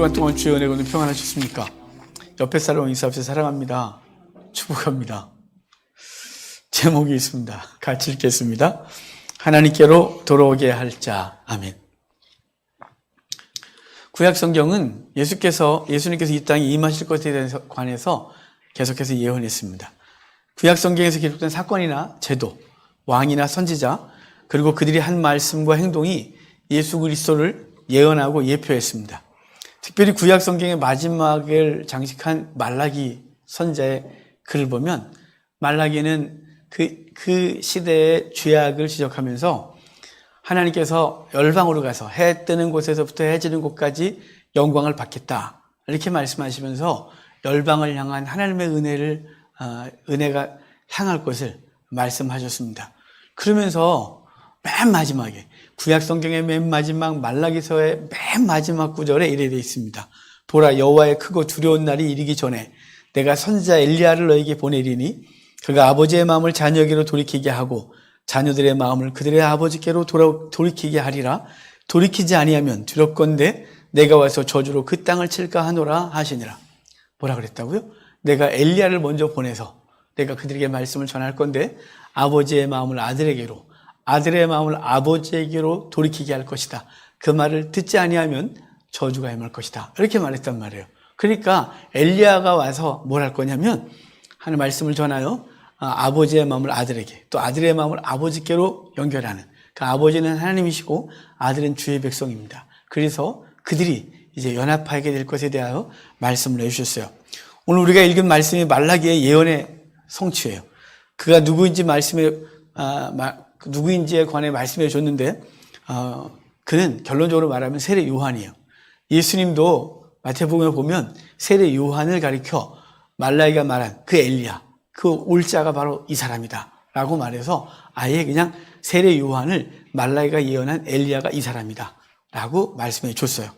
주간 동안 주의 은혜가 오늘 평안하셨습니까? 옆에 사람 인사합시다. 사랑합니다. 축복합니다. 제목이 있습니다. 같이 읽겠습니다. 하나님께로 돌아오게 할 자. 아멘. 구약 성경은 예수님께서 이 땅에 임하실 것에 관해서 계속해서 예언했습니다. 구약 성경에서 기록된 사건이나 제도, 왕이나 선지자, 그리고 그들이 한 말씀과 행동이 예수 그리스도를 예언하고 예표했습니다. 특별히 구약 성경의 마지막을 장식한 말라기 선자의 글을 보면 말라기는 그 시대의 죄악을 지적하면서 하나님께서 열방으로 가서 해 뜨는 곳에서부터 해 지는 곳까지 영광을 받겠다 이렇게 말씀하시면서 열방을 향한 하나님의 은혜가 향할 것을 말씀하셨습니다. 그러면서 맨 마지막에 구약 성경의 맨 마지막 말라기서의 맨 마지막 구절에 이래 되어 있습니다. 보라, 여호와의 크고 두려운 날이 이르기 전에 내가 선지자 엘리야를 너에게 보내리니 그가 아버지의 마음을 자녀에게로 돌이키게 하고 자녀들의 마음을 그들의 아버지께로 돌이키게 하리라. 돌이키지 아니하면 두렵건대 내가 와서 저주로 그 땅을 칠까 하노라 하시니라. 뭐라 그랬다고요? 내가 엘리야를 먼저 보내서 내가 그들에게 말씀을 전할 건데 아버지의 마음을 아들에게로, 아들의 마음을 아버지에게로 돌이키게 할 것이다. 그 말을 듣지 아니하면 저주가 임할 것이다. 이렇게 말했단 말이에요. 그러니까 엘리야가 와서 뭘 할 거냐면 하는 말씀을 전하여 아버지의 마음을 아들에게, 또 아들의 마음을 아버지께로 연결하는, 그 아버지는 하나님이시고 아들은 주의 백성입니다. 그래서 그들이 이제 연합하게 될 것에 대하여 말씀을 해주셨어요. 오늘 우리가 읽은 말씀이 말라기의 예언의 성취예요. 그가 누구인지에 관해 말씀해 줬는데 그는 결론적으로 말하면 세례 요한이에요. 예수님도 마태복음에 보면 세례 요한을 가리켜 말라기가 말한 그 엘리야, 그 올 자가 바로 이 사람이다 라고 말해서 아예 그냥 세례 요한을 말라기가 예언한 엘리야가 이 사람이다 라고 말씀해 줬어요.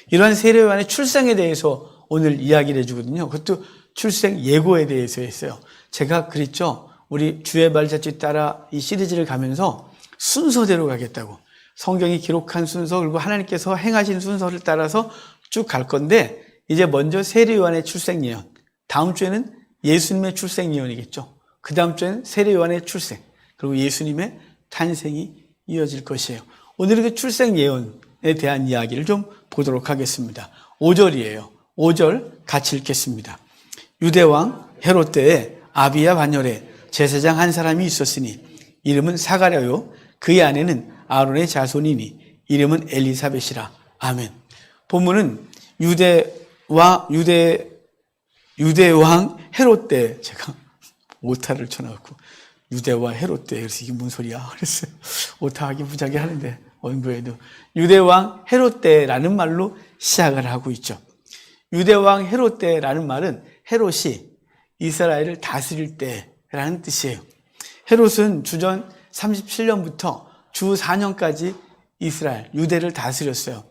이러한 세례 요한의 출생에 대해서 오늘 이야기를 해주거든요. 그것도 출생 예고에 대해서 했어요. 제가 그랬죠. 우리 주의 발자취 따라 이 시리즈를 가면서 순서대로 가겠다고. 성경이 기록한 순서 그리고 하나님께서 행하신 순서를 따라서 쭉 갈 건데 이제 먼저 세례 요한의 출생 예언, 다음 주에는 예수님의 출생 예언이겠죠. 그 다음 주에는 세례 요한의 출생, 그리고 예수님의 탄생이 이어질 것이에요. 오늘은 그 출생 예언에 대한 이야기를 좀 보도록 하겠습니다. 5절이에요. 5절 같이 읽겠습니다. 유대왕 헤롯 때에 아비야 반열에 제사장 한 사람이 있었으니 이름은 사가랴요 그의 아내는 아론의 자손이니 이름은 엘리사벳이라. 아멘. 본문은 유대왕 헤롯 때, 제가 오타를 쳐놔갖고 유대와 헤롯 때, 그래서 이게 무슨 소리야 그랬어요. 오타하기 무지하게 하는데 원고에도 유대왕 헤롯 때라는 말로 시작을 하고 있죠. 유대왕 헤롯 때라는 말은 헤롯이 이스라엘을 다스릴 때라는 뜻이에요. 헤롯은 주전 37년부터 주 4년까지 이스라엘, 유대를 다스렸어요.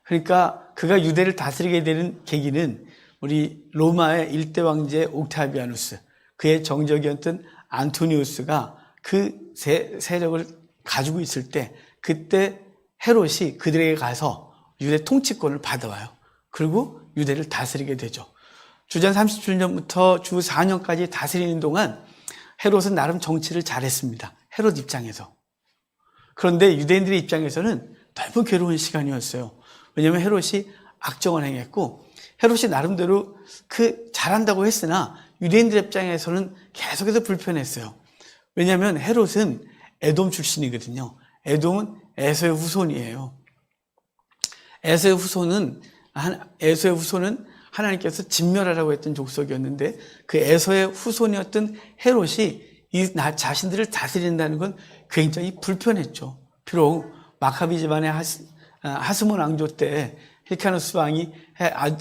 그러니까 그가 유대를 다스리게 되는 계기는 우리 로마의 일대 황제 옥타비아누스, 그의 정적이었던 안토니우스가 그 세력을 가지고 있을 때 그때 헤롯이 그들에게 가서 유대 통치권을 받아와요. 그리고 유대를 다스리게 되죠. 주전 37년부터 주 4년까지 다스리는 동안 헤롯은 나름 정치를 잘했습니다. 헤롯 입장에서. 그런데 유대인들의 입장에서는 너무 괴로운 시간이었어요. 왜냐하면 헤롯이 악정을 행했고 헤롯이 나름대로 잘한다고 했으나 유대인들 입장에서는 계속해서 불편했어요. 왜냐하면 헤롯은 에돔 출신이거든요. 에돔은 에서의 후손이에요. 에서의 후손은 하나님께서 진멸하라고 했던 족속이었는데 그 에서의 후손이었던 헤롯이 자신들을 다스린다는 건 굉장히 불편했죠. 비록 마카비 집안의 하스몬 왕조 때 힐카누스 왕이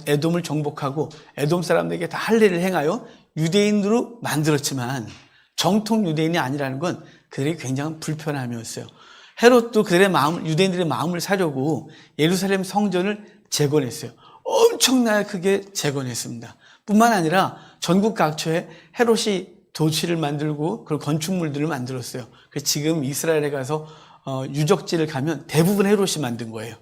에돔을 정복하고 에돔 사람들에게 다 할례를 행하여 유대인으로 만들었지만 정통 유대인이 아니라는 건 그들이 굉장한 불편함이었어요. 헤롯도 유대인들의 마음을 사려고 예루살렘 성전을 재건했어요. 엄청나게 크게 재건했습니다. 뿐만 아니라 전국 각처에 헤롯이 도시를 만들고 그리고 건축물들을 만들었어요. 그래서 지금 이스라엘에 가서 유적지를 가면 대부분 헤롯이 만든 거예요.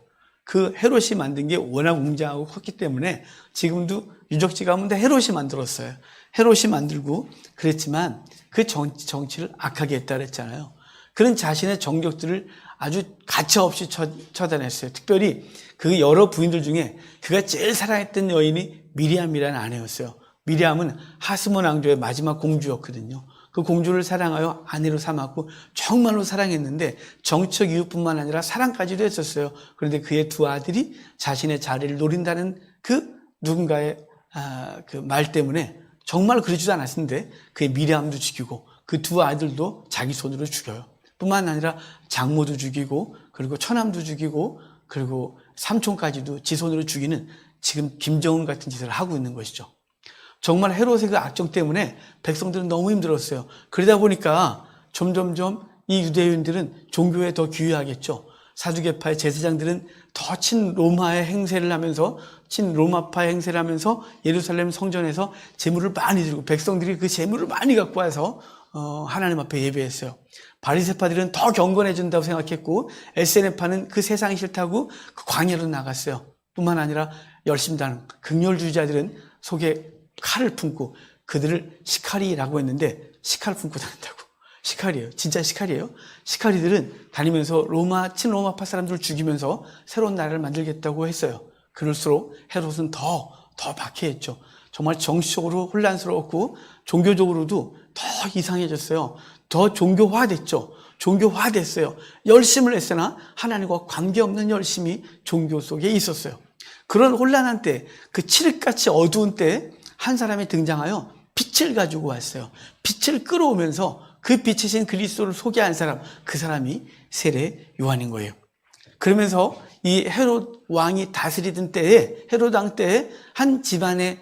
그 헤롯이 만든 게 워낙 웅장하고 컸기 때문에 지금도 유적지 가면 다 헤롯이 만들었어요. 헤롯이 만들고 그랬지만 그 정치를 악하게 했다 그랬잖아요. 그런 자신의 정적들을 아주 가차없이 처단했어요. 특별히 그 여러 부인들 중에 그가 제일 사랑했던 여인이 미리암이라는 아내였어요. 미리암은 하스몬 왕조의 마지막 공주였거든요. 그 공주를 사랑하여 아내로 삼았고 정말로 사랑했는데 정치적 이유뿐만 아니라 사랑까지도 했었어요. 그런데 그의 두 아들이 자신의 자리를 노린다는 그 누군가의 그 말 때문에 정말 그러지도 않았는데 그의 미리암도 죽이고 그 두 아들도 자기 손으로 죽여요. 뿐만 아니라 장모도 죽이고 그리고 처남도 죽이고 그리고 삼촌까지도 지 손으로 죽이는 지금 김정은 같은 짓을 하고 있는 것이죠. 정말 헤롯의 그 악정 때문에 백성들은 너무 힘들었어요. 그러다 보니까 점점점 이 유대인들은 종교에 더 귀의하겠죠. 사두개파의 제사장들은 더 친로마의 행세를 하면서 친로마파의 행세를 하면서 예루살렘 성전에서 제물을 많이 드리고 백성들이 그 제물을 많이 갖고 와서 하나님 앞에 예배했어요. 바리새파들은 더 경건해진다고 생각했고 에세네파는 그 세상이 싫다고 그 광야로 나갔어요. 뿐만 아니라 열심다는 극렬주의자들은 속에 칼을 품고 그들을 시카리라고 했는데 시칼 품고 다닌다고. 시카리예요. 진짜 시카리예요. 시카리들은 다니면서 친로마파 사람들을 죽이면서 새로운 나라를 만들겠다고 했어요. 그럴수록 헤롯은 더 박해했죠. 정말 정치적으로 혼란스러웠고 종교적으로도 더 이상해졌어요. 더 종교화됐죠. 종교화됐어요. 열심을 했으나 하나님과 관계없는 열심이 종교 속에 있었어요. 그런 혼란한 때, 그 칠흑같이 어두운 때 한 사람이 등장하여 빛을 가지고 왔어요. 빛을 끌어오면서 그 빛이신 그리스도를 소개한 사람, 그 사람이 세례 요한인 거예요. 그러면서 이 헤롯 왕이 다스리던 때에, 헤롯 왕 때에 한 집안을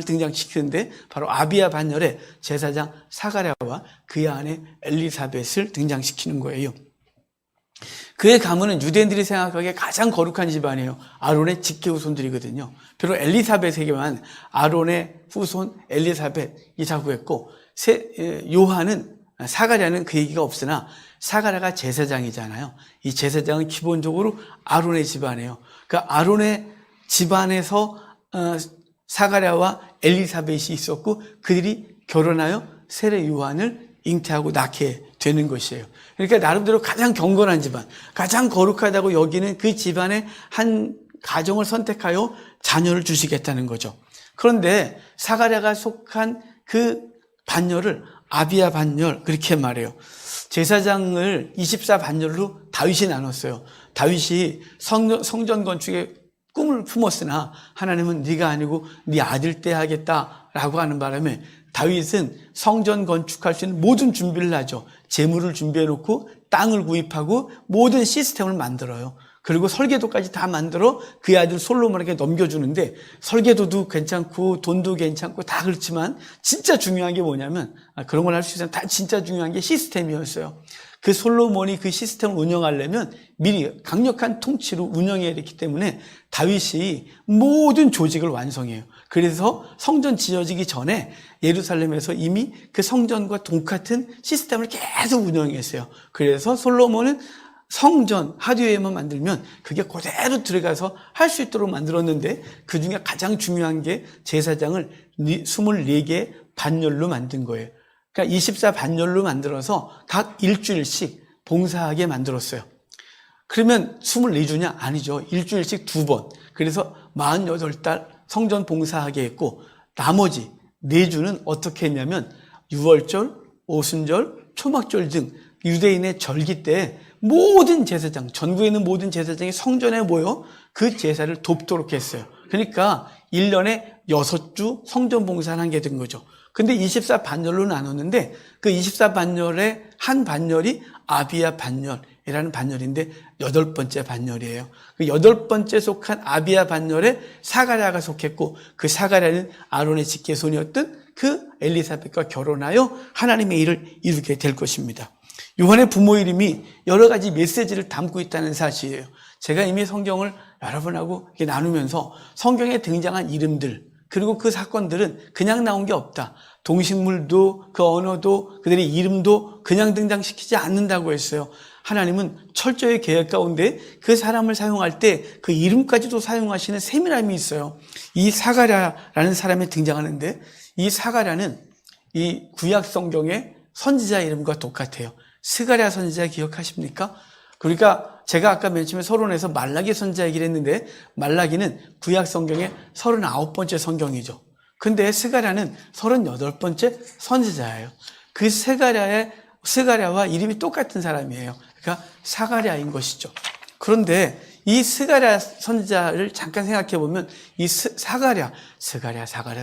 등장시키는데 바로 아비야 반열에 제사장 사가랴와 그의 아내 엘리사벳을 등장시키는 거예요. 그의 가문은 유대인들이 생각하기에 가장 거룩한 집안이에요. 아론의 직계 후손들이거든요. 비록 엘리사벳에게만 아론의 후손 엘리사벳이 자구했고 요한은 사가랴는 그 얘기가 없으나 사가랴가 제사장이잖아요. 이 제사장은 기본적으로 아론의 집안이에요. 그러니까 아론의 집안에서 사가랴와 엘리사벳이 있었고 그들이 결혼하여 세례 요한을 잉태하고 낳게 되는 것이에요. 그러니까 나름대로 가장 경건한 집안, 가장 거룩하다고 여기는 그 집안의 한 가정을 선택하여 자녀를 주시겠다는 거죠. 그런데 사가랴가 속한 그 반열을 아비야 반열 그렇게 말해요. 제사장을 24반열로 다윗이 나눴어요. 다윗이 성전 건축에 꿈을 품었으나 하나님은 네가 아니고 네 아들 때 하겠다라고 하는 바람에 다윗은 성전 건축할 수 있는 모든 준비를 하죠. 재물을 준비해 놓고 땅을 구입하고 모든 시스템을 만들어요. 그리고 설계도까지 다 만들어 그의 아들 솔로몬에게 넘겨주는데 설계도도 괜찮고 돈도 괜찮고 다 그렇지만 진짜 중요한 게 뭐냐면 그런 걸 할 수 있어요. 다 진짜 중요한 게 시스템이었어요. 그 솔로몬이 그 시스템을 운영하려면 미리 강력한 통치로 운영해야 했기 때문에 다윗이 모든 조직을 완성해요. 그래서 성전 지어지기 전에 예루살렘에서 이미 그 성전과 똑같은 시스템을 계속 운영했어요. 그래서 솔로몬은 성전 하드웨어만 만들면 그게 그대로 들어가서 할 수 있도록 만들었는데 그중에 가장 중요한 게 제사장을 24개 반열로 만든 거예요. 그러니까 24반열로 만들어서 각 일주일씩 봉사하게 만들었어요. 그러면 24주냐? 아니죠. 일주일씩 2번. 그래서 48달 성전 봉사하게 했고 나머지 4주는 어떻게 했냐면 유월절, 오순절, 초막절 등 유대인의 절기 때 모든 제사장, 전국에 있는 모든 제사장이 성전에 모여 그 제사를 돕도록 했어요. 그러니까 1년에 6주 성전 봉사를 하게 된 거죠. 근데 24반열로 나눴는데 그 24반열의 한 반열이 아비야 반열이라는 반열인데 8번째 반열이에요. 그 8번째 속한 아비야 반열에 사가랴가 속했고 그 사가랴는 아론의 직계손이었던 그 엘리사벳과 결혼하여 하나님의 일을 이루게 될 것입니다. 요한의 부모 이름이 여러 가지 메시지를 담고 있다는 사실이에요. 제가 이미 성경을 여러분하고 이렇게 나누면서 성경에 등장한 이름들 그리고 그 사건들은 그냥 나온 게 없다. 동식물도 그 언어도 그들의 이름도 그냥 등장시키지 않는다고 했어요. 하나님은 철저히 계획 가운데 그 사람을 사용할 때 그 이름까지도 사용하시는 세밀함이 있어요. 이 사가랴라는 사람이 등장하는데, 이 사가랴는 이 구약 성경의 선지자 이름과 똑같아요. 스가랴 선지자 기억하십니까? 그러니까 제가 아까 맨 처음에 서론에서 말라기 선지자 얘기를 했는데, 말라기는 구약 성경의 39번째 성경이죠. 근데 스가랴는 38번째 선지자예요. 그 스가랴와 이름이 똑같은 사람이에요. 그러니까 사가랴인 것이죠. 그런데 이 스가랴 선지자를 잠깐 생각해 보면 이 스가랴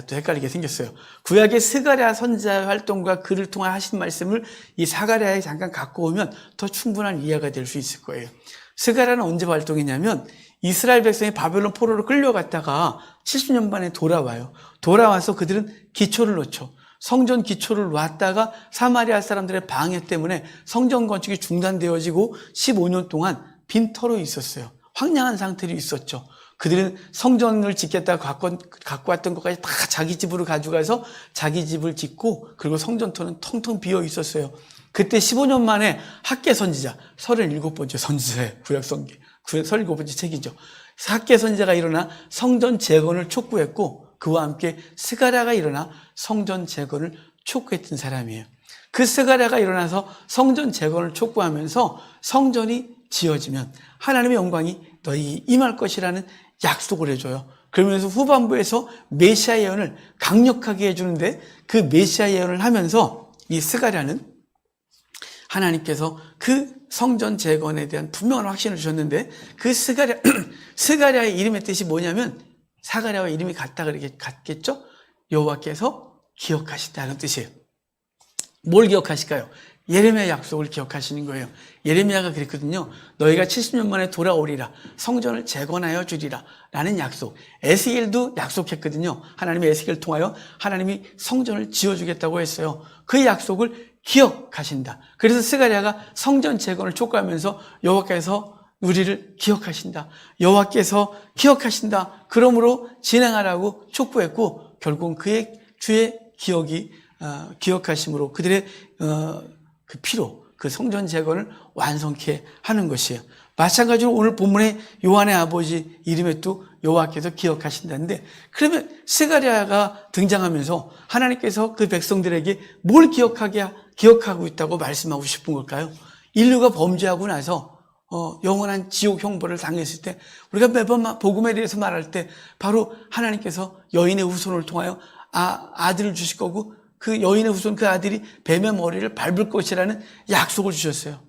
또 헷갈리게 생겼어요. 구약의 스가랴 선지자의 활동과 그를 통해 하신 말씀을 이 사가랴에 잠깐 갖고 오면 더 충분한 이해가 될 수 있을 거예요. 스가랴는 언제 활동했냐면 이스라엘 백성이 바벨론 포로로 끌려갔다가 70년 만에 돌아와요. 돌아와서 그들은 기초를 놓죠. 성전 기초를 놨다가 사마리아 사람들의 방해 때문에 성전 건축이 중단되어지고 15년 동안 빈터로 있었어요. 황량한 상태로 있었죠. 그들은 성전을 짓겠다고 갖고 왔던 것까지 다 자기 집으로 가져가서 자기 집을 짓고, 그리고 성전터는 텅텅 비어 있었어요. 그때 15년 만에 학개 선지자, 37번째 선지자예요. 구약성경 37번째 책이죠. 학개 선지자가 일어나 성전 재건을 촉구했고, 그와 함께 스가랴가 일어나 성전 재건을 촉구했던 사람이에요. 그 스가랴가 일어나서 성전 재건을 촉구하면서 성전이 지어지면 하나님의 영광이 너희 임할 것이라는 약속을 해줘요. 그러면서 후반부에서 메시아 예언을 강력하게 해주는데, 그 메시아 예언을 하면서 이 스가랴는 하나님께서 그 성전 재건에 대한 분명한 확신을 주셨는데, 그 스가랴의 이름의 뜻이 뭐냐면, 사가랴와 이름이 같겠죠? 여호와께서 기억하신다는 뜻이에요. 뭘 기억하실까요? 예레미야 약속을 기억하시는 거예요. 예레미야가 그랬거든요. 너희가 70년 만에 돌아오리라. 성전을 재건하여 주리라. 라는 약속. 에스겔도 약속했거든요. 하나님의 에스겔을 통하여 하나님이 성전을 지어주겠다고 했어요. 그 약속을 기억하신다. 그래서 스가랴가 성전 재건을 촉구하면서 여호와께서 우리를 기억하신다. 여호와께서 기억하신다. 그러므로 진행하라고 촉구했고, 결국은 그의 주의 기억하심으로 그들의 그 피로 그 성전 재건을 완성케 하는 것이에요. 마찬가지로 오늘 본문의 요한의 아버지 이름에 또 여호와께서 기억하신다는데, 그러면 스가랴가 등장하면서 하나님께서 그 백성들에게 뭘 기억하고 있다고 말씀하고 싶은 걸까요? 인류가 범죄하고 나서 영원한 지옥 형벌을 당했을 때, 우리가 매번 복음에 대해서 말할 때 바로 하나님께서 여인의 후손을 통하여 아들을 주실 거고, 그 여인의 후손, 그 아들이 뱀의 머리를 밟을 것이라는 약속을 주셨어요.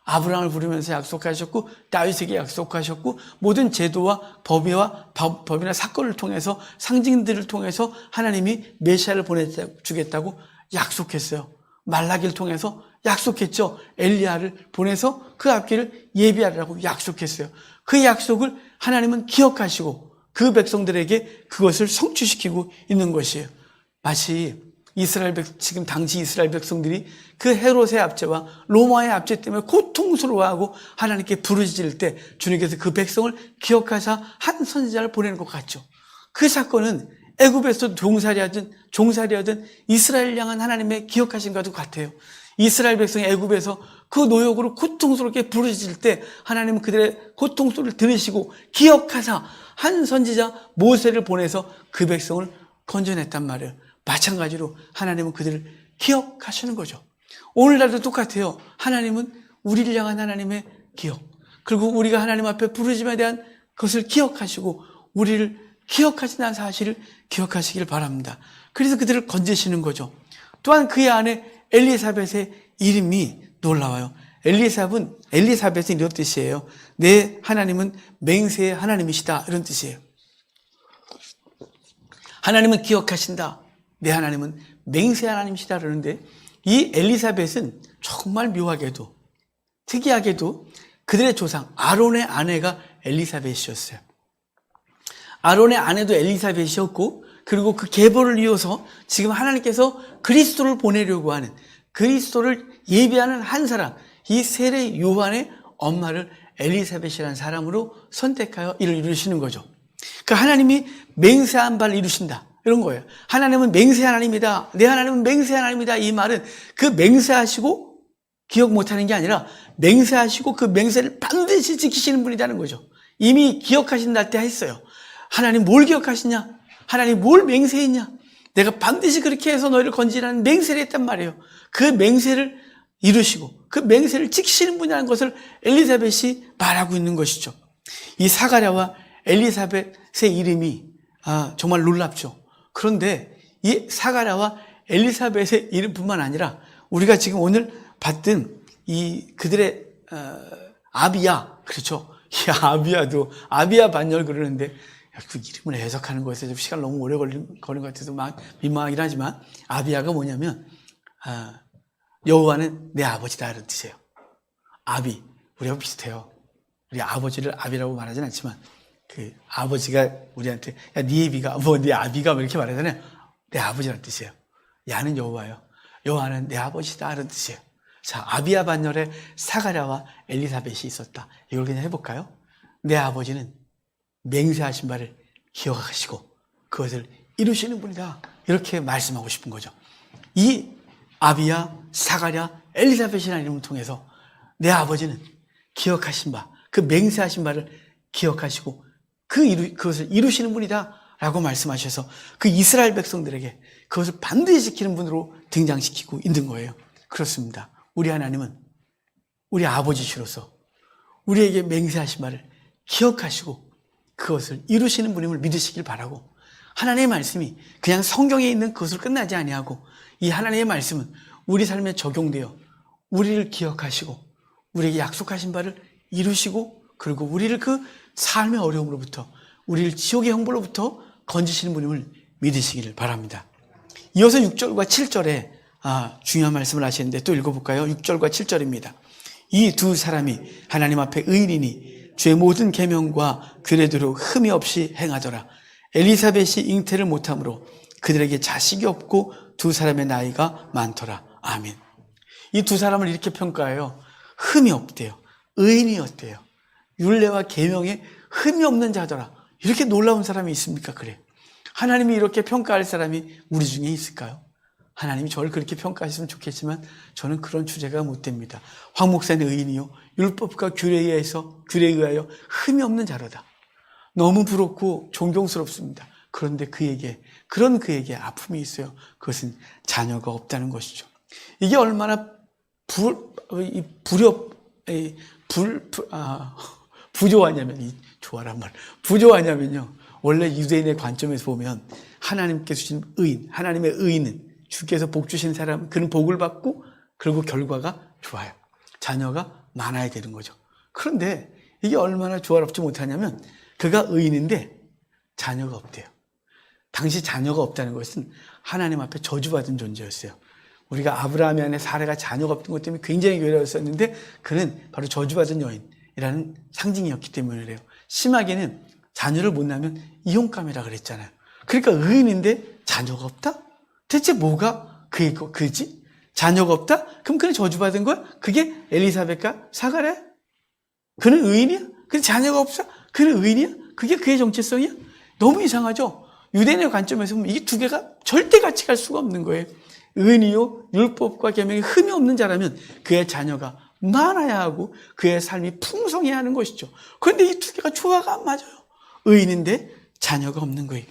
아브라함을 부르면서 약속하셨고, 다윗에게 약속하셨고, 모든 제도와 법이나 사건을 통해서, 상징들을 통해서 하나님이 메시아를 보내주겠다고 약속했어요. 말라기를 통해서 약속했죠. 엘리야를 보내서 그 앞길을 예비하라고 약속했어요. 그 약속을 하나님은 기억하시고 그 백성들에게 그것을 성취시키고 있는 것이에요. 마치 지금 당시 이스라엘 백성들이 그 헤롯의 압제와 로마의 압제 때문에 고통스러워하고 하나님께 부르짖을 때 주님께서 그 백성을 기억하사 한 선지자를 보내는 것 같죠. 그 사건은 애굽에서 종살이하던 이스라엘 향한 하나님의 기억하심과도 같아요. 이스라엘 백성이 애굽에서 그 노역으로 고통스럽게 부르짖을 때 하나님은 그들의 고통 소리를 들으시고 기억하사 한 선지자 모세를 보내서 그 백성을 건져냈단 말이에요. 마찬가지로 하나님은 그들을 기억하시는 거죠. 오늘날도 똑같아요. 하나님은 우리를 향한 하나님의 기억, 그리고 우리가 하나님 앞에 부르짖음에 대한 것을 기억하시고 우리를 기억하신다는 사실을 기억하시길 바랍니다. 그래서 그들을 건지시는 거죠. 또한 그의 아내 엘리사벳의 이름이 놀라워요. 엘리사벳은 이런 뜻이에요. 내 하나님은 맹세의 하나님이시다, 이런 뜻이에요. 하나님은 기억하신다. 내 하나님은 맹세 하나님이시다 그러는데, 이 엘리사벳은 정말 묘하게도 특이하게도 그들의 조상 아론의 아내가 엘리사벳이었어요. 아론의 아내도 엘리사벳이었고, 그리고 그 계보를 이어서 지금 하나님께서 그리스도를 보내려고 하는, 그리스도를 예비하는 한 사람, 이 세례 요한의 엄마를 엘리사벳이라는 사람으로 선택하여 이를 이루시는 거죠. 그러니까 하나님이 맹세한 바를 이루신다, 이런 거예요. 하나님은 맹세 하나님이다. 내 하나님은 맹세 하나님이다. 이 말은 그 맹세하시고 기억 못하는 게 아니라 맹세하시고 그 맹세를 반드시 지키시는 분이라는 거죠. 이미 기억하신다 때 했어요. 하나님 뭘 기억하시냐? 하나님 뭘 맹세했냐? 내가 반드시 그렇게 해서 너희를 건지라는 맹세를 했단 말이에요. 그 맹세를 이루시고 그 맹세를 지키시는 분이라는 것을 엘리사벳이 말하고 있는 것이죠. 이 사가랴와 엘리사벳의 이름이 정말 놀랍죠. 그런데 이 사가랴와 엘리사벳의 이름뿐만 아니라 우리가 지금 오늘 봤던 이 그들의 아비야, 그렇죠? 이 아비야도 아비야 반열 그러는데 그 이름을 해석하는 것에 좀 시간 너무 오래 걸린 것 같아서 막 민망하긴 하지만 아비야가 뭐냐면 여호와는 내 아버지다 이런 뜻이에요. 아비, 우리하고 비슷해요. 우리 아버지를 아비라고 말하진 않지만 그 아버지가 우리한테 야, 네 애비가 네 아비가 뭐 이렇게 말하잖아요. 내 아버지라는 뜻이에요. 야는 여호와요. 여호와는 내 아버지다 이런 뜻이에요. 자, 아비야 반열에 사가랴와 엘리사벳이 있었다. 이걸 그냥 해볼까요? 내 아버지는 맹세하신 바를 기억하시고 그것을 이루시는 분이다. 이렇게 말씀하고 싶은 거죠. 이 아비야, 사가랴, 엘리사벳이라는 이름을 통해서 내 아버지는 기억하신 바, 그 맹세하신 바를 기억하시고 그것을 이루시는 분이다 라고 말씀하셔서 그 이스라엘 백성들에게 그것을 반드시 지키는 분으로 등장시키고 있는 거예요. 그렇습니다. 우리 하나님은 우리 아버지시로서 우리에게 맹세하신 바를 기억하시고 그것을 이루시는 분임을 믿으시길 바라고, 하나님의 말씀이 그냥 성경에 있는 그것으로 끝나지 아니하고 이 하나님의 말씀은 우리 삶에 적용되어 우리를 기억하시고 우리에게 약속하신 바를 이루시고 그리고 우리를 그 삶의 어려움으로부터, 우리를 지옥의 형벌로부터 건지시는 분임을 믿으시기를 바랍니다. 이어서 6절과 7절에 중요한 말씀을 하시는데 또 읽어볼까요? 6절과 7절입니다. 이 두 사람이 하나님 앞에 의인이니 주의 모든 계명과 규례대로 흠이 없이 행하더라. 엘리사벳이 잉태를 못하므로 그들에게 자식이 없고 두 사람의 나이가 많더라. 아멘. 이 두 사람을 이렇게 평가해요. 흠이 없대요. 의인이었대요. 율례와 계명에 흠이 없는 자더라. 이렇게 놀라운 사람이 있습니까? 그래. 하나님이 이렇게 평가할 사람이 우리 중에 있을까요? 하나님이 저를 그렇게 평가하셨으면 좋겠지만 저는 그런 주제가 못 됩니다. 황 목사는 의인이요 율법과 규례에 의하여 흠이 없는 자로다. 너무 부럽고 존경스럽습니다. 그런데 그런 그에게 아픔이 있어요. 그것은 자녀가 없다는 것이죠. 이게 얼마나 부조하냐면요. 원래 유대인의 관점에서 보면 하나님께 주신 의인, 하나님의 의인은 주께서 복 주신 사람, 그는 복을 받고 그리고 결과가 좋아요. 자녀가 많아야 되는 거죠. 그런데 이게 얼마나 조화롭지 못하냐면 그가 의인인데 자녀가 없대요. 당시 자녀가 없다는 것은 하나님 앞에 저주받은 존재였어요. 우리가 아브라함의 아내 사라가 자녀가 없던 것 때문에 굉장히 괴로웠었는데 그는 바로 저주받은 여인이라는 상징이었기 때문에 그래요. 심하게는 자녀를 못 낳으면 이혼감이라 그랬잖아요. 그러니까 의인인데 자녀가 없다? 대체 뭐가 그지? 자녀가 없다? 그럼 그는 저주받은 거야? 그게 엘리사벳과 사가랴? 그는 의인이야? 근데 자녀가 없어? 그는 의인이야? 그게 그의 정체성이야? 너무 이상하죠? 유대인의 관점에서 보면 이게 두 개가 절대 같이 갈 수가 없는 거예요. 의인이요 율법과 계명에 흠이 없는 자라면 그의 자녀가 많아야 하고 그의 삶이 풍성해야 하는 것이죠. 그런데 이 두 개가 조화가 안 맞아요. 의인인데 자녀가 없는 거예요.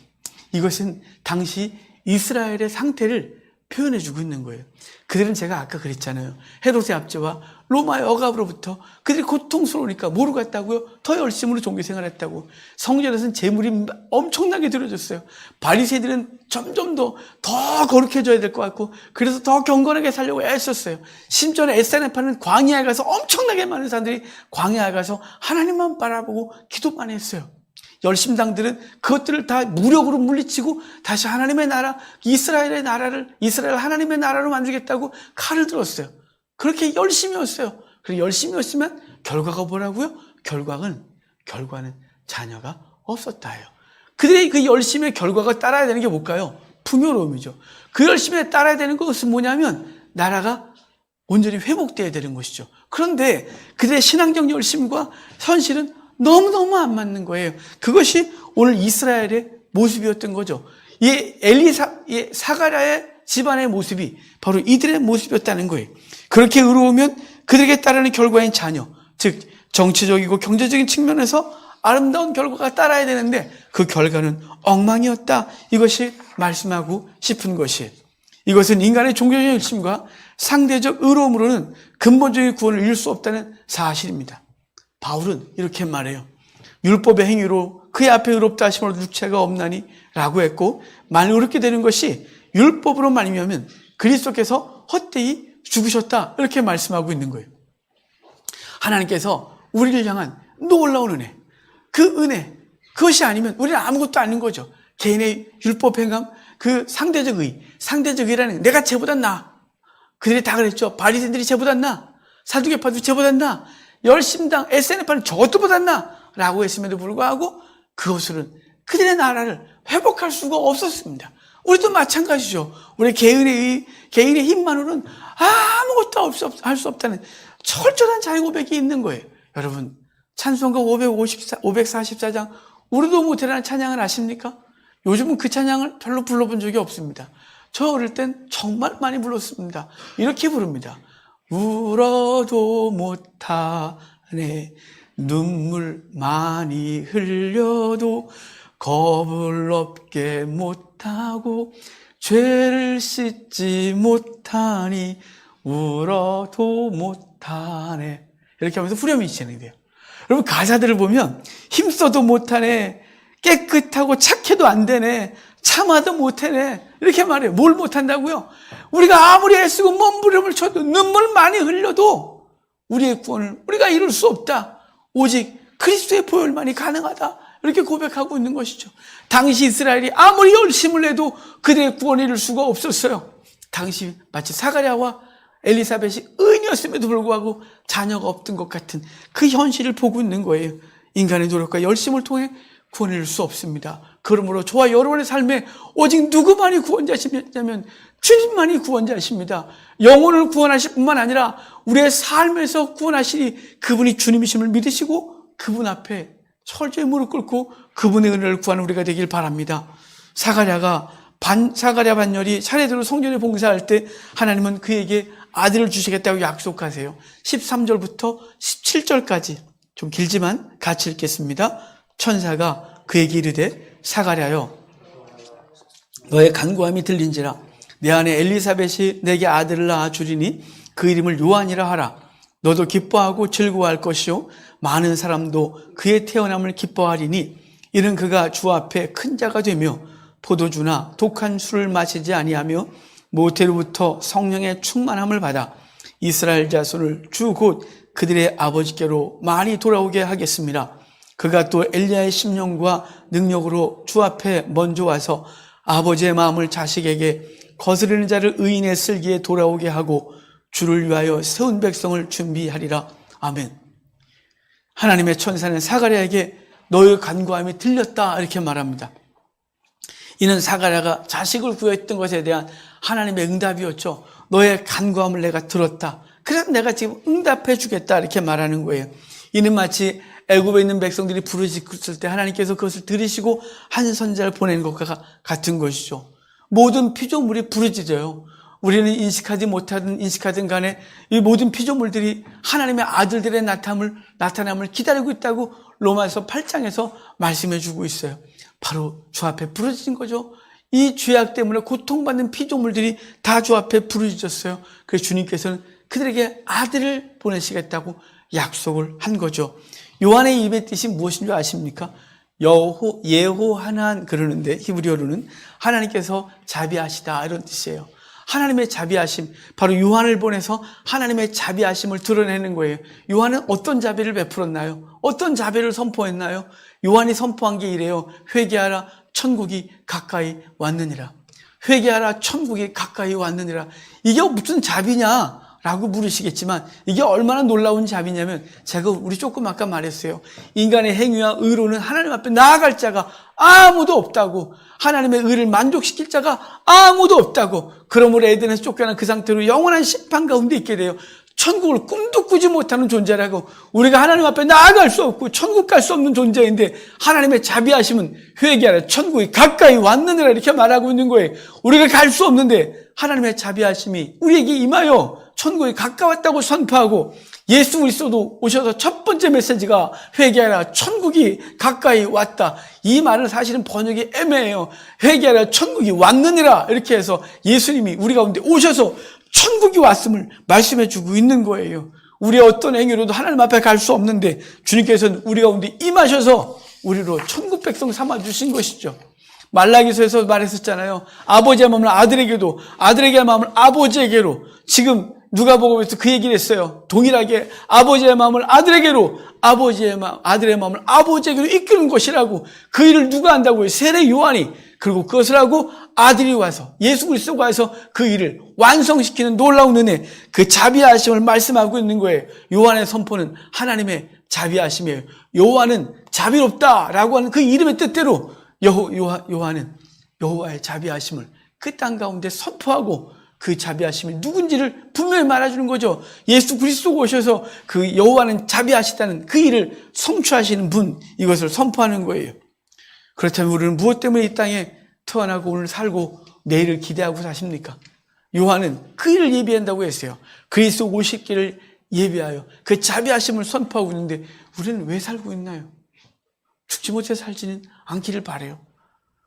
이것은 당시 이스라엘의 상태를 표현해주고 있는 거예요. 그들은 제가 아까 그랬잖아요. 헤롯의 압제와 로마의 억압으로부터 그들이 고통스러우니까 뭐로 갔다고요? 더 열심으로 종교생활했다고. 성전에서는 제물이 엄청나게 들어졌어요. 바리새인들은 점점 더 거룩해져야 될 것 같고 그래서 더 경건하게 살려고 애썼어요. 심지어는 에스라파는 광야에 가서 엄청나게 많은 사람들이 광야에 가서 하나님만 바라보고 기도만 했어요. 열심당들은 그것들을 다 무력으로 물리치고 다시 하나님의 나라, 이스라엘 하나님의 나라로 만들겠다고 칼을 들었어요. 그렇게 열심히 했어요. 그리고 열심히 했으면 결과가 뭐라고요? 결과는 자녀가 없었다예요. 그들의 그 열심의 결과가 따라야 되는 게 뭘까요? 풍요로움이죠. 그 열심에 따라야 되는 것은 뭐냐면 나라가 온전히 회복되어야 되는 것이죠. 그런데 그들의 신앙적 열심과 현실은 너무너무 안 맞는 거예요. 그것이 오늘 이스라엘의 모습이었던 거죠. 이 사가랴의 집안의 모습이 바로 이들의 모습이었다는 거예요. 그렇게 의로우면 그들에게 따르는 결과인 자녀, 즉 정치적이고 경제적인 측면에서 아름다운 결과가 따라야 되는데 그 결과는 엉망이었다. 이것이 말씀하고 싶은 것이에요. 이것은 인간의 종교적 열심과 상대적 의로움으로는 근본적인 구원을 이룰 수 없다는 사실입니다. 바울은 이렇게 말해요. 율법의 행위로 그의 앞에 의롭다 하심으로 육체가 없나니 라고 했고, 만일 의롭게 되는 것이 율법으로 말미암으면 그리스도께서 헛되이 죽으셨다, 이렇게 말씀하고 있는 거예요. 하나님께서 우리를 향한 놀라운 은혜, 그 은혜, 그것이 아니면 우리는 아무것도 아닌 거죠. 개인의 율법 행함, 그 상대적 의라는 내가 쟤보다 나아. 그들이 다 그랬죠. 바리새인들이 쟤보다 나아. 사두개파도 쟤보다 나아. 열심당, SNF는 저것도보다 나아. 라고 했음에도 불구하고 그것으로는 그들의 나라를 회복할 수가 없었습니다. 우리도 마찬가지죠. 우리 개인의 힘만으로는 아무것도 할 수 없다는 철저한 자기 고백이 있는 거예요. 여러분, 찬송가 544장 우리도 못해라는 찬양을 아십니까? 요즘은 그 찬양을 별로 불러본 적이 없습니다. 저 어릴 땐 정말 많이 불렀습니다. 이렇게 부릅니다. 울어도 못하네, 눈물 많이 흘려도 겁을 없게 못하고, 죄를 씻지 못하니 울어도 못하네. 이렇게 하면서 후렴이 진행돼요. 여러분, 가사들을 보면 힘써도 못하네, 깨끗하고 착해도 안 되네, 참아도 못하네, 이렇게 말해요. 뭘 못한다고요? 우리가 아무리 애쓰고 몸부림을 쳐도 눈물 많이 흘려도 우리의 구원을 우리가 이룰 수 없다. 오직 그리스도의 보혈만이 가능하다. 이렇게 고백하고 있는 것이죠. 당시 이스라엘이 아무리 열심을 내도 그들의 구원을 이룰 수가 없었어요. 당시 마치 사가랴와 엘리사벳이 의인이었음에도 불구하고 자녀가 없던 것 같은 그 현실을 보고 있는 거예요. 인간의 노력과 열심을 통해 구원을 이룰 수 없습니다. 그러므로 저와 여러분의 삶에 오직 누구만이 구원자시냐면 주님만이 구원자이십니다. 영혼을 구원하실 뿐만 아니라 우리의 삶에서 구원하시니 그분이 주님이심을 믿으시고 그분 앞에 철저히 무릎 꿇고 그분의 은혜를 구하는 우리가 되길 바랍니다. 사가랴 반열이 차례대로 성전에 봉사할 때 하나님은 그에게 아들을 주시겠다고 약속하세요. 13절부터 17절까지 좀 길지만 같이 읽겠습니다. 천사가 그에게 이르되 사가랴여, 너의 간구함이 들린지라. 내 아내 엘리사벳이 내게 아들을 낳아 주리니 그 이름을 요한이라 하라. 너도 기뻐하고 즐거워할 것이요 많은 사람도 그의 태어남을 기뻐하리니 이는 그가 주 앞에 큰 자가 되며 포도주나 독한 술을 마시지 아니하며 모태로부터 성령의 충만함을 받아 이스라엘 자손을 주 곧 그들의 아버지께로 많이 돌아오게 하겠습니다. 그가 또 엘리야의 심령과 능력으로 주 앞에 먼저 와서 아버지의 마음을 자식에게, 거스르는 자를 의인의 슬기에 돌아오게 하고 주를 위하여 세운 백성을 준비하리라. 아멘. 하나님의 천사는 사가랴에게 너의 간구함이 들렸다, 이렇게 말합니다. 이는 사가랴가 자식을 구했던 것에 대한 하나님의 응답이었죠. 너의 간구함을 내가 들었다. 그래서 내가 지금 응답해 주겠다, 이렇게 말하는 거예요. 이는 마치 애굽에 있는 백성들이 부르짖을 때 하나님께서 그것을 들으시고 한 선지자를 보내는 것과 같은 것이죠. 모든 피조물이 부르짖어요. 우리는 인식하든 간에 이 모든 피조물들이 하나님의 아들들의 나타남을 기다리고 있다고 로마서 8장에서 말씀해 주고 있어요. 바로 주 앞에 부르짖은 거죠. 이 죄악 때문에 고통받는 피조물들이 다 주 앞에 부르짖었어요. 그래서 주님께서는 그들에게 아들을 보내시겠다고 약속을 한 거죠. 요한의 입의 뜻이 무엇인 줄 아십니까? 예호하난 그러는데 히브리어로는 하나님께서 자비하시다, 이런 뜻이에요. 하나님의 자비하심, 바로 요한을 보내서 하나님의 자비하심을 드러내는 거예요. 요한은 어떤 자비를 베풀었나요? 어떤 자비를 선포했나요? 요한이 선포한 게 이래요. 회개하라, 천국이 가까이 왔느니라. 회개하라, 천국이 가까이 왔느니라. 이게 무슨 자비냐? 라고 물으시겠지만 이게 얼마나 놀라운 자비냐면, 제가 우리 조금 아까 말했어요. 인간의 행위와 의로는 하나님 앞에 나아갈 자가 아무도 없다고, 하나님의 의를 만족시킬 자가 아무도 없다고. 그러므로 에덴에서 쫓겨난 그 상태로 영원한 심판 가운데 있게 돼요. 천국을 꿈도 꾸지 못하는 존재라고, 우리가 하나님 앞에 나아갈 수 없고 천국 갈 수 없는 존재인데 하나님의 자비하심은 회개하라 천국이 가까이 왔느니라 이렇게 말하고 있는 거예요. 우리가 갈 수 없는데 하나님의 자비하심이 우리에게 임하여 천국이 가까웠다고 선포하고, 예수 그리스도도 오셔서 첫 번째 메시지가 회개하라 천국이 가까이 왔다. 이 말은 사실은 번역이 애매해요. 회개하라 천국이 왔느니라 이렇게 해서 예수님이 우리 가운데 오셔서 천국이 왔음을 말씀해 주고 있는 거예요. 우리의 어떤 행위로도 하나님 앞에 갈 수 없는데 주님께서는 우리 가운데 임하셔서 우리로 천국 백성 삼아 주신 것이죠. 말라기서에서 말했었잖아요. 아버지의 마음을 아들에게도, 아들에게 마음을 아버지에게로. 지금 누가복음에서 그 얘기를 했어요. 동일하게 아버지의 마음을 아들에게로, 아버지의 마음, 아들의 마음을 아버지에게로 이끄는 것이라고. 그 일을 누가 한다고요? 세례 요한이. 그리고 그것을 하고 아들이 와서, 예수 그리스도가 와서 그 일을 완성시키는 놀라운 은혜, 그 자비하심을 말씀하고 있는 거예요. 요한의 선포는 하나님의 자비하심이에요. 요한은 자비롭다라고 하는 그 이름의 뜻대로 요한은 여호와의 자비하심을 그 땅 가운데 선포하고 그 자비하심이 누군지를 분명히 말해주는 거죠. 예수 그리스도가 오셔서 그 여호와는 자비하시다는 그 일을 성취하시는 분, 이것을 선포하는 거예요. 그렇다면 우리는 무엇 때문에 이 땅에 태어나고 오늘 살고 내일을 기대하고 사십니까? 요한은 그 일을 예비한다고 했어요. 그리스도 오실 길을 예비하여 그 자비하심을 선포하고 있는데 우리는 왜 살고 있나요? 죽지 못해 살지는 않기를 바라요.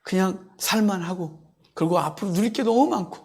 그냥 살만 하고, 그리고 앞으로 누릴 게 너무 많고,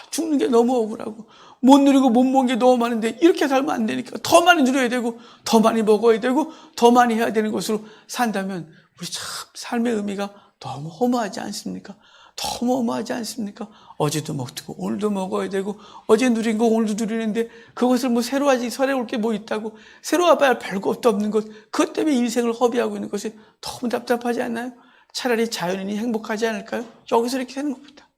죽는 게 너무 억울하고, 못 누리고 못 먹은 게 너무 많은데 이렇게 살면 안 되니까 더 많이 누려야 되고 더 많이 먹어야 되고 더 많이 해야 되는 것으로 산다면 우리 참 삶의 의미가 너무 허무하지 않습니까? 너무 허무하지 않습니까? 어제도 먹고 오늘도 먹어야 되고, 어제 누린 거 오늘도 누리는데 그것을 뭐 새로 하지, 새로울 게 뭐 있다고, 새로 와봐야 별것도 없는 것, 그것 때문에 인생을 허비하고 있는 것이 너무 답답하지 않나요? 차라리 자연인이 행복하지 않을까요? 여기서 이렇게 되는 것보다.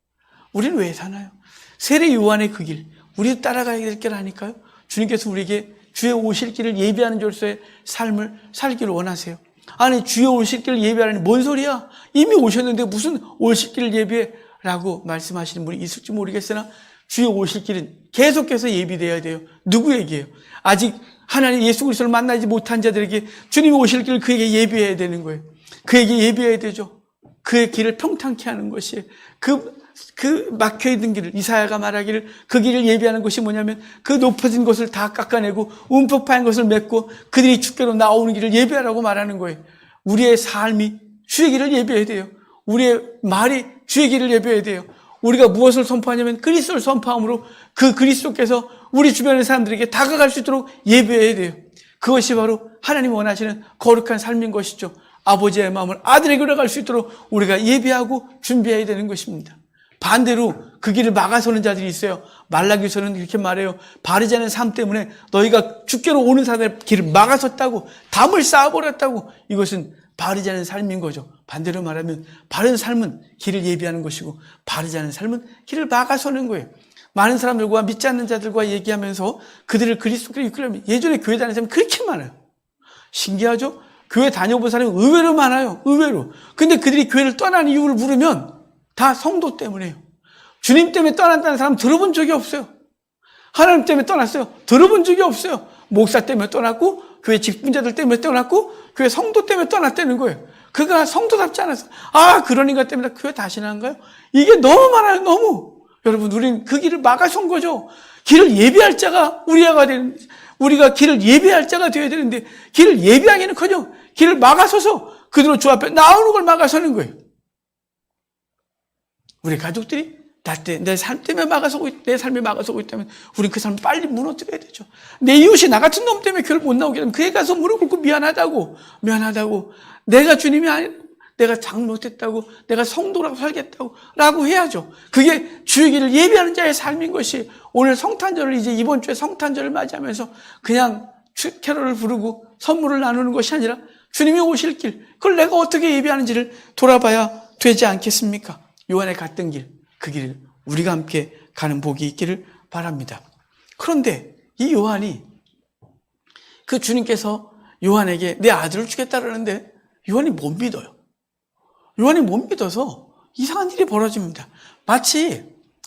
우리는 왜 사나요? 세례 요한의 그 길, 우리도 따라가야 될 길 아닐까요? 주님께서 우리에게 주의 오실 길을 예비하는 자로서의 삶을 살기를 원하세요. 아니, 주의 오실 길을 예비하라니 뭔 소리야? 이미 오셨는데 무슨 오실 길을 예비해? 라고 말씀하시는 분이 있을지 모르겠으나 주의 오실 길은 계속해서 예비되어야 돼요. 누구에게요? 아직 하나님 예수 그리스도를 만나지 못한 자들에게 주님이 오실 길을 그에게 예비해야 되는 거예요. 그에게 예비해야 되죠. 그의 길을 평탄케 하는 것이, 그 막혀있는 길을, 이사야가 말하기를 그 길을 예비하는 것이 뭐냐면 그 높아진 것을 다 깎아내고 움푹 파인 것을 맺고 그들이 주께로 나오는 길을 예비하라고 말하는 거예요. 우리의 삶이 주의 길을 예비해야 돼요. 우리의 말이 주의 길을 예비해야 돼요. 우리가 무엇을 선포하냐면 그리스도를 선포함으로 그 그리스도께서 우리 주변의 사람들에게 다가갈 수 있도록 예비해야 돼요. 그것이 바로 하나님이 원하시는 거룩한 삶인 것이죠. 아버지의 마음을 아들에게로 갈 수 있도록 우리가 예비하고 준비해야 되는 것입니다. 반대로 그 길을 막아서는 자들이 있어요. 말라기서는 이렇게 말해요. 바르지 않은 삶 때문에 너희가 주께로 오는 사람의 길을 막아섰다고, 담을 쌓아버렸다고. 이것은 바르지 않은 삶인 거죠. 반대로 말하면 바른 삶은 길을 예비하는 것이고 바르지 않은 삶은 길을 막아서는 거예요. 많은 사람들과 믿지 않는 자들과 얘기하면서 그들을 그리스도께로 이끌려면, 예전에 교회 다니는 사람이 그렇게 많아요. 신기하죠? 교회 다녀본 사람이 의외로 많아요. 의외로. 근데 그들이 교회를 떠난 이유를 물으면 다 성도 때문에요. 주님 때문에 떠났다는 사람 들어본 적이 없어요. 하나님 때문에 떠났어요. 들어본 적이 없어요. 목사 때문에 떠났고, 교회 직분자들 때문에 떠났고, 교회 성도 때문에 떠났다는 거예요. 그가 성도답지 않았어요. 그러니까 때문에 교회 다시 나간가요? 이게 너무 많아요. 너무. 여러분, 우리는 그 길을 막아선 거죠. 길을 예비할 자가 우리가 길을 예비할 자가 되어야 되는데, 길을 예비하기는커녕 길을 막아서서 그대로 주 앞에 나오는 걸 막아서는 거예요. 우리 가족들이 내 삶 때문에 내 삶이 막아서고 있다면 우리는 그 삶을 빨리 무너뜨려야 되죠. 내 이웃이 나 같은 놈 때문에 교회를 못 나오게 되면 그에 가서 무릎 꿇고 미안하다고. 내가 주님이 아니라 내가 잘못했다고, 내가 성도라고 살겠다고 라고 해야죠. 그게 주의 길을 예비하는 자의 삶인 것이, 오늘 성탄절을, 이제 이번 주에 성탄절을 맞이하면서 그냥 캐롤을 부르고 선물을 나누는 것이 아니라 주님이 오실 길, 그걸 내가 어떻게 예비하는지를 돌아봐야 되지 않겠습니까? 요한의 갔던 길, 그 길을 우리가 함께 가는 복이 있기를 바랍니다. 그런데 이 요한이, 그 주님께서 요한에게 내 아들을 주겠다 그러는데 요한이 못 믿어요. 요한이 못 믿어서 이상한 일이 벌어집니다. 마치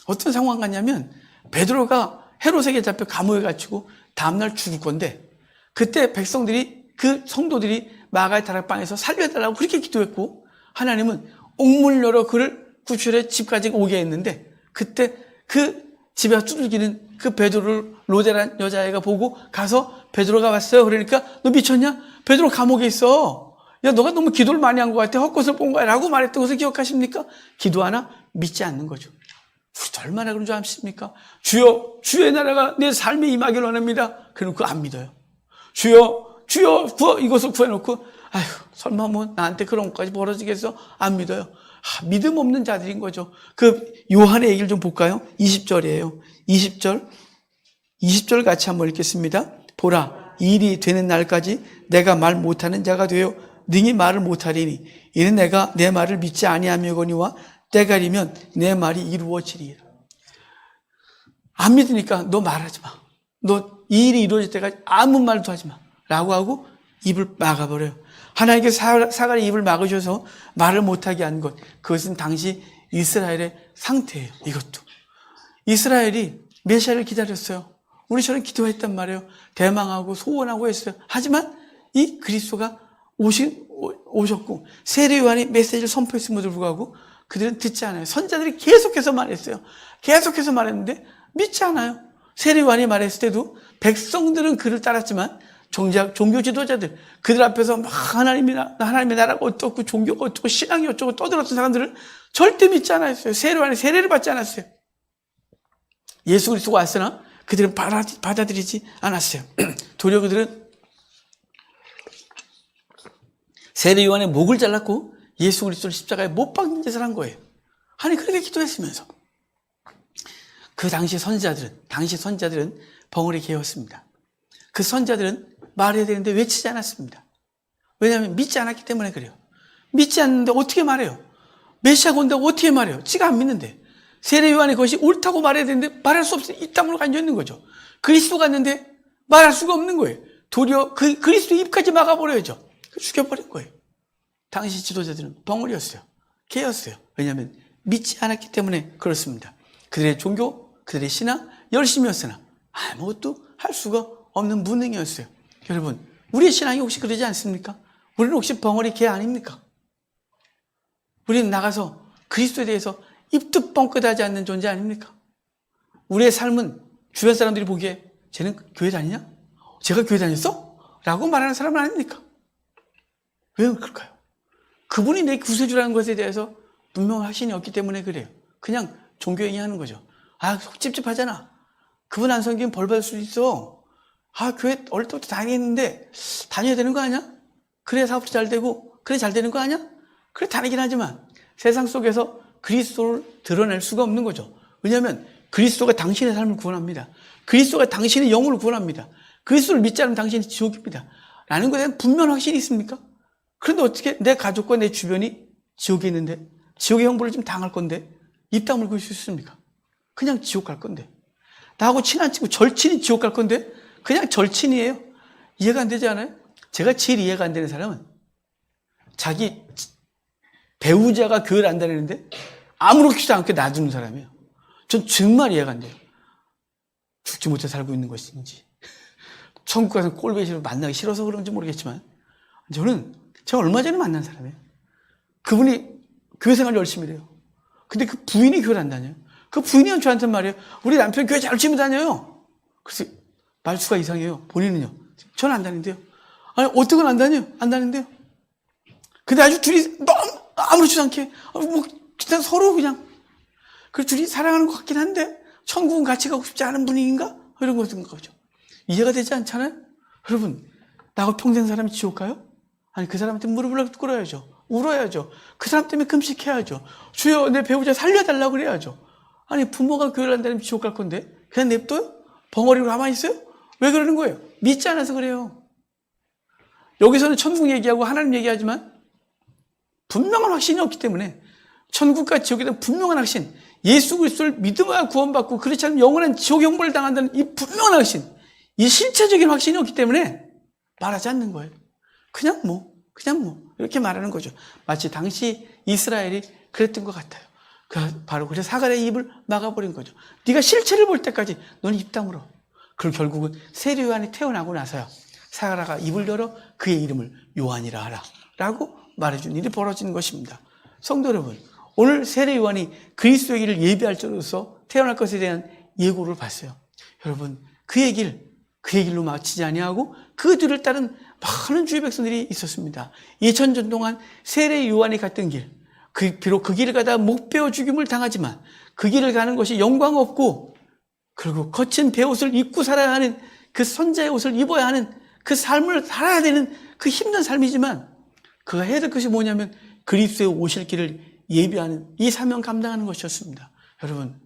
어떤 상황 같냐면, 베드로가 헤롯에게 잡혀 감옥에 갇히고 다음날 죽을 건데, 그때 백성들이, 그 성도들이 마가의 다락방에서 살려달라고 그렇게 기도했고, 하나님은 옥문을 열어 그를 구출해 집까지 오게 했는데, 그때 그 집에 두들기는 그 베드로를 로데란 여자애가 보고 가서 베드로가 왔어요. 그러니까 너 미쳤냐? 베드로 감옥에 있어. 야, 너가 너무 기도를 많이 한 것 같아. 헛것을 본 거야. 라고 말했던 것을 기억하십니까? 기도 하나 믿지 않는 거죠. 우리도 얼마나 그런 줄 아십니까? 주여, 주의 나라가 내 삶에 임하기를 원합니다. 그러고 안 믿어요. 주여, 주여, 이것을 구해놓고, 아휴, 설마 뭐 나한테 그런 것까지 벌어지겠어? 안 믿어요. 믿음 없는 자들인 거죠. 그 요한의 얘기를 좀 볼까요? 20절이에요. 20절 같이 한번 읽겠습니다. 보라, 일이 되는 날까지 내가 말 못하는 자가 되어 능히 말을 못하리니 이는 내가 내 말을 믿지 아니하며거니와 때가리면 내 말이 이루어지리라. 안 믿으니까 너 말하지 마. 너 이 일이 이루어질 때까지 아무 말도 하지 마. 라고 하고 입을 막아버려요. 하나님께 사가리 입을 막으셔서 말을 못하게 한 것, 그것은 당시 이스라엘의 상태예요. 이것도 이스라엘이 메시아를 기다렸어요. 우리처럼 기도했단 말이에요. 대망하고 소원하고 했어요. 하지만 이 그리스도가 오셨고 세례 요한이 메시지를 선포했음에도 불구하고 그들은 듣지 않아요. 선자들이 계속해서 말했어요. 계속해서 말했는데 믿지 않아요. 세례 요한이 말했을 때도 백성들은 그를 따랐지만 정작 종교 지도자들, 그들 앞에서 막 하나님의 나라가 어떻고 종교가 어떻고 신앙이 어쩌고 떠들었던 사람들은 절대 믿지 않았어요. 세례 요한이 세례를 받지 않았어요. 예수 그리스도가 왔으나 그들은 받아들이지 않았어요. 도리어 그들은 세례 요한의 목을 잘랐고 예수 그리스도를 십자가에 못 박는 짓을 한 거예요. 아니 그렇게 기도했으면서 그 당시 선지자들은 벙어리 개였습니다. 그 선지자들은 말해야 되는데 외치지 않았습니다. 왜냐하면 믿지 않았기 때문에 그래요. 믿지 않는데 어떻게 말해요? 메시아가 온다고 어떻게 말해요? 지가 안 믿는데. 세례 요한이 그것이 옳다고 말해야 되는데 말할 수 없어요. 이 땅으로 앉아있는 거죠. 그리스도가 왔는데 말할 수가 없는 거예요. 도리어 그리스도 입까지 막아버려야죠. 죽여버린 거예요. 당시 지도자들은 벙어리였어요. 개였어요. 왜냐하면 믿지 않았기 때문에 그렇습니다. 그들의 종교, 그들의 신앙 열심히 했으나 아무것도 할 수가 없는 무능이었어요. 여러분, 우리의 신앙이 혹시 그러지 않습니까? 우리는 혹시 벙어리 개 아닙니까? 우리는 나가서 그리스도에 대해서 입도 뻥끗하지 않는 존재 아닙니까? 우리의 삶은 주변 사람들이 보기에 쟤는 교회 다니냐? 제가 교회 다녔어? 라고 말하는 사람은 아닙니까? 왜 그럴까요? 그분이 내 구세주라는 것에 대해서 분명한 확신이 없기 때문에 그래요. 그냥 종교행위 하는 거죠. 속 찝찝하잖아. 그분 안 섬기면 벌 받을 수 있어. 교회 어릴 때부터 다니겠는데 다녀야 되는 거 아니야? 그래 사업도 잘 되고 그래 잘 되는 거 아니야? 그래 다니긴 하지만 세상 속에서 그리스도를 드러낼 수가 없는 거죠. 왜냐하면 그리스도가 당신의 삶을 구원합니다. 그리스도가 당신의 영혼을 구원합니다. 그리스도를 믿지 않으면 당신이 지옥입니다. 라는 것에 대한 분명한 확신이 있습니까? 그런데 어떻게 내 가족과 내 주변이 지옥에 있는데 지옥의 형벌을 좀 당할 건데 입 다물고 있을 수 있습니까? 그냥 지옥 갈 건데 나하고 친한 친구 절친이 지옥 갈 건데 그냥 절친이에요. 이해가 안 되지 않아요? 제가 제일 이해가 안 되는 사람은 자기 배우자가 교회를 안 다니는데 아무렇지도 않게 놔두는 사람이에요. 전 정말 이해가 안 돼요. 죽지 못해 살고 있는 것인지 천국 가서 꼴배기로 만나기 싫어서 그런지 모르겠지만 제가 얼마 전에 만난 사람이에요. 그분이 교회 생활 열심히 해요. 근데 그 부인이 교회를 안 다녀요. 그 부인이 저한테 말이에요. 우리 남편 교회 열심히 다녀요. 그래서 말수가 이상해요. 본인은요? 저는 안 다닌대요. 아니 어떻게 안 다녀요? 안 다닌대요. 근데 아주 둘이 너무 아무렇지도 않게 그냥 서로 그냥 둘이 사랑하는 것 같긴 한데 천국은 같이 가고 싶지 않은 분위기인가? 이런 거 같은 거죠. 이해가 되지 않잖아요? 여러분 나하고 평생 사람이 지옥 가요? 아니 그 사람한테 무릎을 꿇어야죠. 울어야죠. 그 사람 때문에 금식해야죠. 주여 내 배우자 살려달라고 그래야죠. 아니 부모가 교회를 안 다니면 지옥 갈 건데 그냥 냅둬요? 벙어리로 가만히 있어요? 왜 그러는 거예요? 믿지 않아서 그래요. 여기서는 천국 얘기하고 하나님 얘기하지만 분명한 확신이 없기 때문에 천국과 지옥에 대한 분명한 확신, 예수 그리스도를 믿음으로 구원받고 그렇지 않으면 영원한 지옥 형벌을 당한다는 이 분명한 확신, 이 실체적인 확신이 없기 때문에 말하지 않는 거예요. 그냥 뭐 이렇게 말하는 거죠. 마치 당시 이스라엘이 그랬던 것 같아요. 바로 그래서 사가랴의 입을 막아버린 거죠. 네가 실체를 볼 때까지 너는 입 다물어. 그리고 결국은 세례 요한이 태어나고 나서야 사가랴가 입을 열어 그의 이름을 요한이라 하라 라고 말해준 일이 벌어지는 것입니다. 성도 여러분, 오늘 세례 요한이 그리스도의 길을 예비할 자로서 태어날 것에 대한 예고를 봤어요. 여러분, 그의 길로 마치지 아니하고 그 뒤를 따른 많은 주의 백성들이 있었습니다. 2000년 동안 세례 요한이 갔던 길, 비록 그 길을 가다가 목 베어 죽임을 당하지만 그 길을 가는 것이 영광 없고, 그리고 거친 베옷을 입고 살아야 하는, 그 선자의 옷을 입어야 하는 그 삶을 살아야 되는 그 힘든 삶이지만, 그가 해야 될 것이 뭐냐면 그리스도의 오실 길을 예비하는 이 사명 감당하는 것이었습니다. 여러분,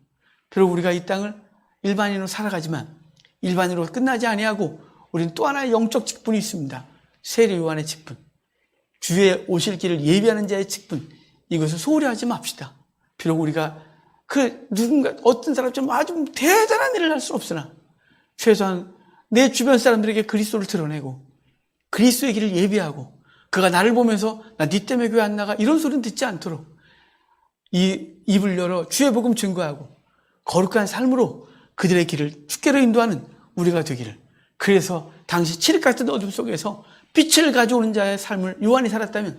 비록 우리가 이 땅을 일반인으로 살아가지만 일반인으로 끝나지 아니하고 우리는 또 하나의 영적 직분이 있습니다. 세례 요한의 직분, 주의 오실 길을 예비하는 자의 직분, 이것을 소홀히 하지 맙시다. 비록 우리가 어떤 사람처럼 아주 대단한 일을 할 수는 없으나 최소한 내 주변 사람들에게 그리스도를 드러내고 그리스도의 길을 예비하고, 그가 나를 보면서 나 네 때문에 교회 안 나가 이런 소리는 듣지 않도록 이 입을 열어 주의 복음 증거하고 거룩한 삶으로 그들의 길을 주께로 인도하는 우리가 되기를. 그래서 당시 칠흑 같은 어둠 속에서 빛을 가져오는 자의 삶을 요한이 살았다면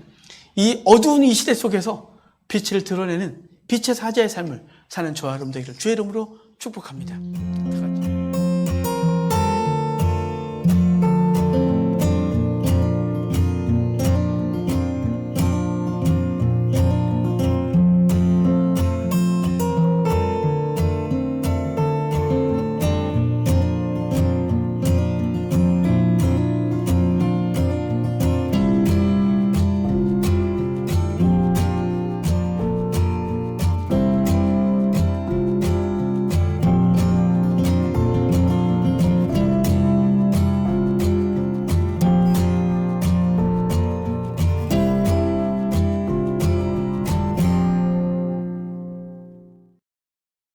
이 어두운 이 시대 속에서 빛을 드러내는 빛의 사자의 삶을 사는 저와 여러분 되기를 주의 이름으로 축복합니다.